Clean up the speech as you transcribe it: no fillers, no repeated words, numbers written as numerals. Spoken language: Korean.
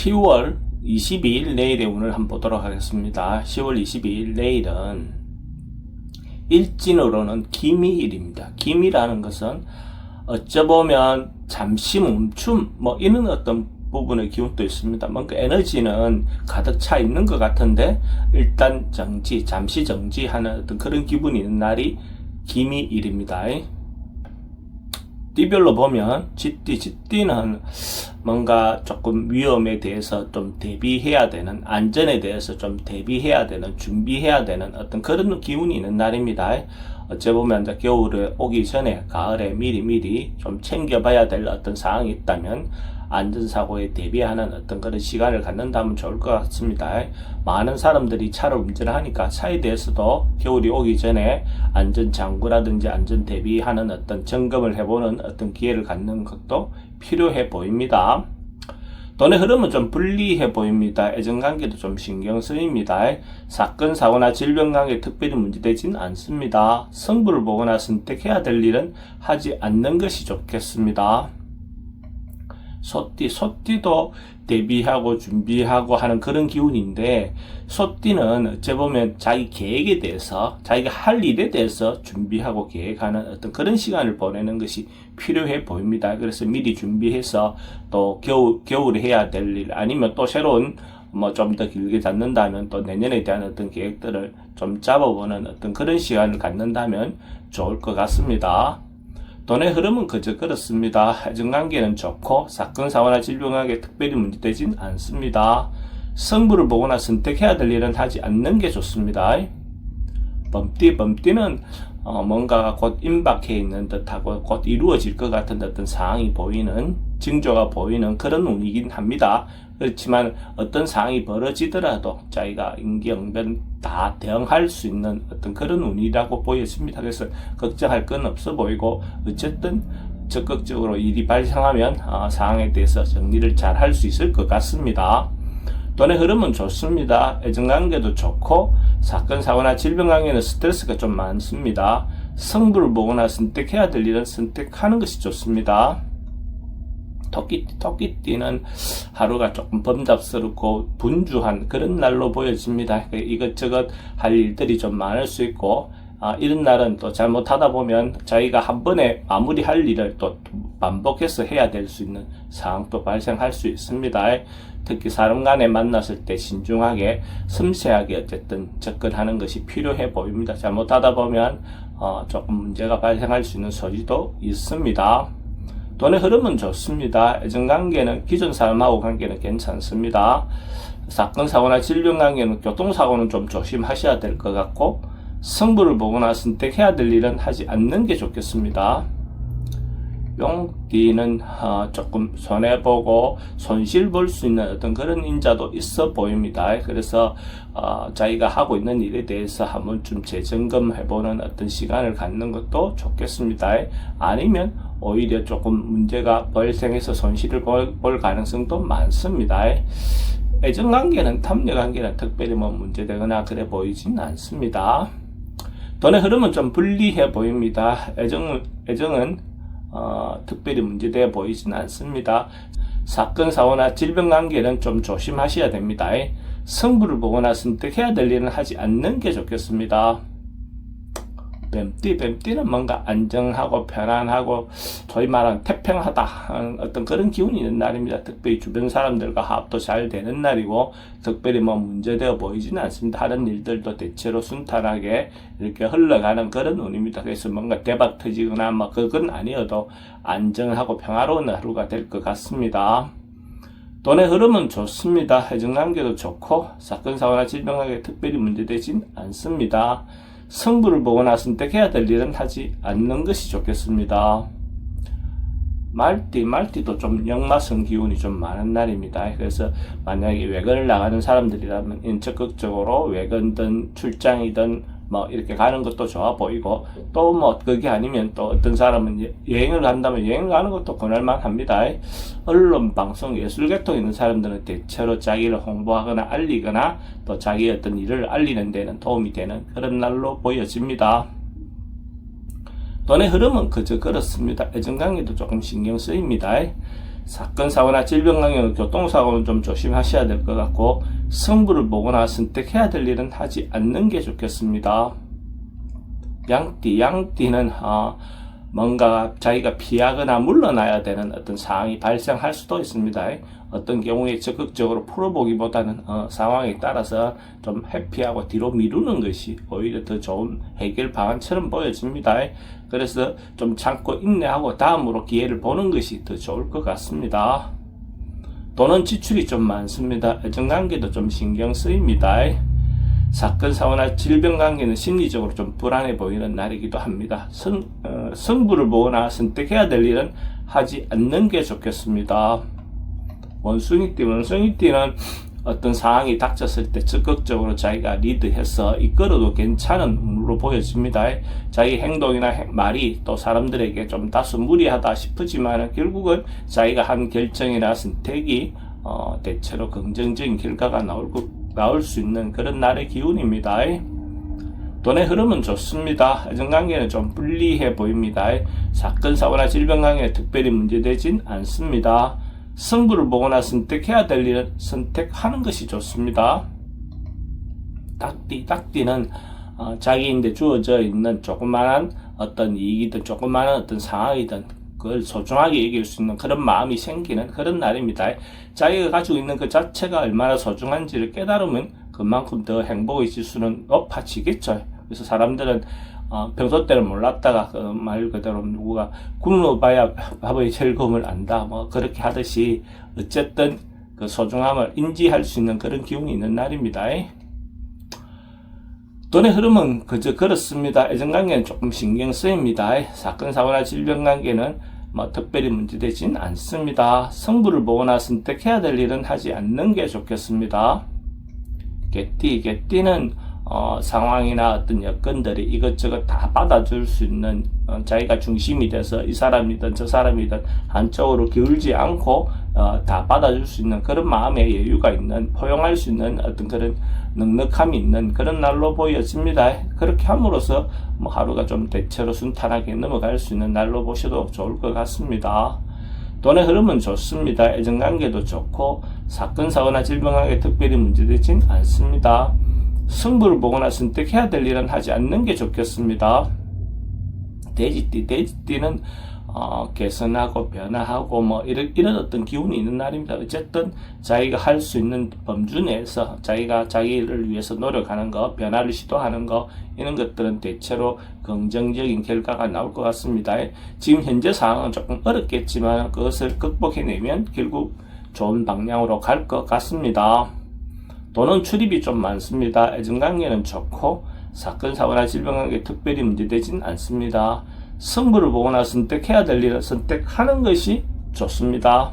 10월 22일 내일의 운을 한번 보도록 하겠습니다. 10월 22일 내일은 일진으로는 기미일입니다. 기미라는 것은 어쩌보면 잠시 멈춤 이런 어떤 부분의 기운도 있습니다. 뭔가 에너지는 가득 차 있는 것 같은데 일단 잠시 정지하는 어떤 그런 기분이 있는 날이 기미일입니다. 띠별로 보면 쥐띠는 뭔가 조금 위험에 대해서 좀 대비해야 되는, 안전에 대해서 좀 대비해야 되는, 준비해야 되는 어떤 그런 기운이 있는 날입니다. 어째 보면 이제 겨울에 오기 전에 가을에 미리 좀 챙겨봐야 될 어떤 사항이 있다면 안전사고에 대비하는 어떤 그런 시간을 갖는다면 좋을 것 같습니다. 많은 사람들이 차를 운전하니까 차에 대해서도 겨울이 오기 전에 안전장구라든지 안전 대비하는 어떤 점검을 해보는 어떤 기회를 갖는 것도 필요해 보입니다. 돈의 흐름은 좀 불리해 보입니다. 애정관계도 좀 신경 쓰입니다. 사건, 사고나 질병관계 특별히 문제되진 않습니다. 승부를 보거나 선택해야 될 일은 하지 않는 것이 좋겠습니다. 소띠도 대비하고 준비하고 하는 그런 기운인데, 소띠는 어째 보면 자기 계획에 대해서, 자기가 할 일에 대해서 준비하고 계획하는 어떤 그런 시간을 보내는 것이 필요해 보입니다. 그래서 미리 준비해서 또 겨울에 해야 될 일, 아니면 또 새로운 좀 더 길게 잡는다면 또 내년에 대한 어떤 계획들을 좀 잡아보는 어떤 그런 시간을 갖는다면 좋을 것 같습니다. 돈의 흐름은 그저 그렇습니다. 애정관계는 좋고 사건, 사고나 질병관계 특별히 문제되진 않습니다. 승부를 보거나 선택해야 될 일은 하지 않는 게 좋습니다. 범띠는 뭔가 곧 임박해 있는 듯하고 곧 이루어질 것 같은 어떤 상황이 보이는, 징조가 보이는 그런 운이긴 합니다. 그렇지만 어떤 상황이 벌어지더라도 자기가 임기응변 다 대응할 수 있는 어떤 그런 운이라고 보여집니다. 그래서 걱정할 건 없어 보이고, 어쨌든 적극적으로 일이 발생하면 상황에 대해서 정리를 잘 할 수 있을 것 같습니다. 돈의 흐름은 좋습니다. 애정관계도 좋고 사건, 사고나 질병관계는 스트레스가 좀 많습니다. 승부를 보거나 선택해야 될 일은 선택하는 것이 좋습니다. 토끼띠는 하루가 조금 범잡스럽고 분주한 그런 날로 보여집니다. 이것저것 할 일들이 좀 많을 수 있고, 이런 날은 또 잘못하다 보면 자기가 한 번에 마무리할 일을 또 반복해서 해야 될 수 있는 상황도 발생할 수 있습니다. 특히 사람 간에 만났을 때 신중하게 섬세하게 어쨌든 접근하는 것이 필요해 보입니다. 잘못하다 보면 조금 문제가 발생할 수 있는 소지도 있습니다. 돈의 흐름은 좋습니다. 애정관계는 기존 사람하고 관계는 괜찮습니다. 사건, 사고나 질병관계는 교통사고는 좀 조심하셔야 될 것 같고, 승부를 보거나 선택해야 될 일은 하지 않는 게 좋겠습니다. 용띠는 조금 손해보고 손실 볼 수 있는 어떤 그런 인자도 있어 보입니다. 그래서 자기가 하고 있는 일에 대해서 한번 좀 재점검해보는 어떤 시간을 갖는 것도 좋겠습니다. 아니면 오히려 조금 문제가 발생해서 손실을 볼 가능성도 많습니다. 애정관계는, 탐려관계는 특별히 문제되거나 그래 보이진 않습니다. 돈의 흐름은 좀 불리해 보입니다. 애정은 특별히 문제되어 보이진 않습니다. 사건, 사고나 질병관계는 좀 조심하셔야 됩니다. 승부를 보거나 선택해야 될 일은 하지 않는 게 좋겠습니다. 뱀띠는 뭔가 안정하고 편안하고 소위 말하는 태평하다 어떤 그런 기운이 있는 날입니다. 특별히 주변 사람들과 합도 잘 되는 날이고, 특별히 문제되어 보이지는 않습니다. 하는 일들도 대체로 순탄하게 이렇게 흘러가는 그런 운입니다. 그래서 뭔가 대박 터지거나 그건 아니어도 안정하고 평화로운 하루가 될 것 같습니다. 돈의 흐름은 좋습니다. 애정관계도 좋고 사건, 사고나 질병관계 특별히 문제되진 않습니다. 승부를 보거나 선택해야 될 일은 하지 않는 것이 좋겠습니다. 말띠도 좀 역마성 기운이 좀 많은 날입니다. 그래서 만약에 외근을 나가는 사람들이라면 적극적으로 외근든 출장이든 이렇게 가는 것도 좋아 보이고, 또 그게 아니면 또 어떤 사람은 여행을 간다면 여행을 가는 것도 권할만 합니다. 언론, 방송, 예술 계통에 있는 사람들은 대체로 자기를 홍보하거나 알리거나 또 자기의 어떤 일을 알리는 데는 도움이 되는 그런 날로 보여집니다. 돈의 흐름은 그저 그렇습니다. 애정관계도 조금 신경 쓰입니다. 사건, 사고나 질병 관계는 교통사고는 좀 조심하셔야 될 것 같고, 승부를 보거나 선택해야 될 일은 하지 않는 게 좋겠습니다. 양띠는 뭔가 자기가 피하거나 물러나야 되는 어떤 상황이 발생할 수도 있습니다. 어떤 경우에 적극적으로 풀어보기보다는 상황에 따라서 좀 회피하고 뒤로 미루는 것이 오히려 더 좋은 해결 방안처럼 보여집니다. 그래서 좀 참고 인내하고 다음으로 기회를 보는 것이 더 좋을 것 같습니다. 돈은 지출이 좀 많습니다. 애정관계도 좀 신경 쓰입니다. 사건, 사고나 질병 관계는 심리적으로 좀 불안해 보이는 날이기도 합니다. 승부를 보거나 선택해야 될 일은 하지 않는 게 좋겠습니다. 원숭이띠는 어떤 상황이 닥쳤을 때 적극적으로 자기가 리드해서 이끌어도 괜찮은 운으로 보여집니다. 자기 행동이나 말이 또 사람들에게 좀 다소 무리하다 싶지만 결국은 자기가 한 결정이나 선택이 대체로 긍정적인 결과가 나올 수 있는 그런 날의 기운입니다. 돈의 흐름은 좋습니다. 애정관계는 좀 불리해 보입니다. 사건, 사고나 질병 관계에 특별히 문제되진 않습니다. 승부를 보거나 선택해야 될 일은 선택하는 것이 좋습니다. 닭띠는 자기인데 주어져 있는 조그마한 어떤 이익이든 조그마한 어떤 상황이든 그걸 소중하게 여길 수 있는 그런 마음이 생기는 그런 날입니다. 자기가 가지고 있는 그 자체가 얼마나 소중한지를 깨달으면 그만큼 더 행복의 지수는 높아지겠죠. 그래서 사람들은 평소 때는 몰랐다가 그 말 그대로 누구가 굶어봐야 밥의 즐거움을 안다 뭐 그렇게 하듯이 어쨌든 그 소중함을 인지할 수 있는 그런 기운이 있는 날입니다. 돈의 흐름은 그저 그렇습니다. 애정관계는 조금 신경 쓰입니다. 사건, 사고나 질병 관계는 특별히 문제되진 않습니다. 승부를 보거나 선택해야 될 일은 하지 않는 게 좋겠습니다. 개띠는 상황이나 어떤 여건들이 이것저것 다 받아줄 수 있는 자기가 중심이 돼서 이 사람이든 저 사람이든 한쪽으로 기울지 않고 다 받아줄 수 있는 그런 마음의 여유가 있는 포용할 수 있는 어떤 그런 넉넉함이 있는 그런 날로 보여집니다. 그렇게 함으로써 하루가 좀 대체로 순탄하게 넘어갈 수 있는 날로 보셔도 좋을 것 같습니다. 돈의 흐름은 좋습니다. 애정관계도 좋고 사건, 사고나 질병 관계 특별히 문제되진 않습니다. 승부를 보거나 선택해야 될 일은 하지 않는 게 좋겠습니다. 돼지띠는 개선하고 변화하고 이런 어떤 기운이 있는 날입니다. 어쨌든 자기가 할 수 있는 범주 내에서 자기가 자기를 위해서 노력하는 거, 변화를 시도하는 거 이런 것들은 대체로 긍정적인 결과가 나올 것 같습니다. 지금 현재 상황은 조금 어렵겠지만 그것을 극복해내면 결국 좋은 방향으로 갈 것 같습니다. 돈은 출입이 좀 많습니다. 애정관계는 좋고 사건, 사고나 질병 관계 특별히 문제되진 않습니다. 승부를 보거나 선택해야 될 일은 선택하는 것이 좋습니다.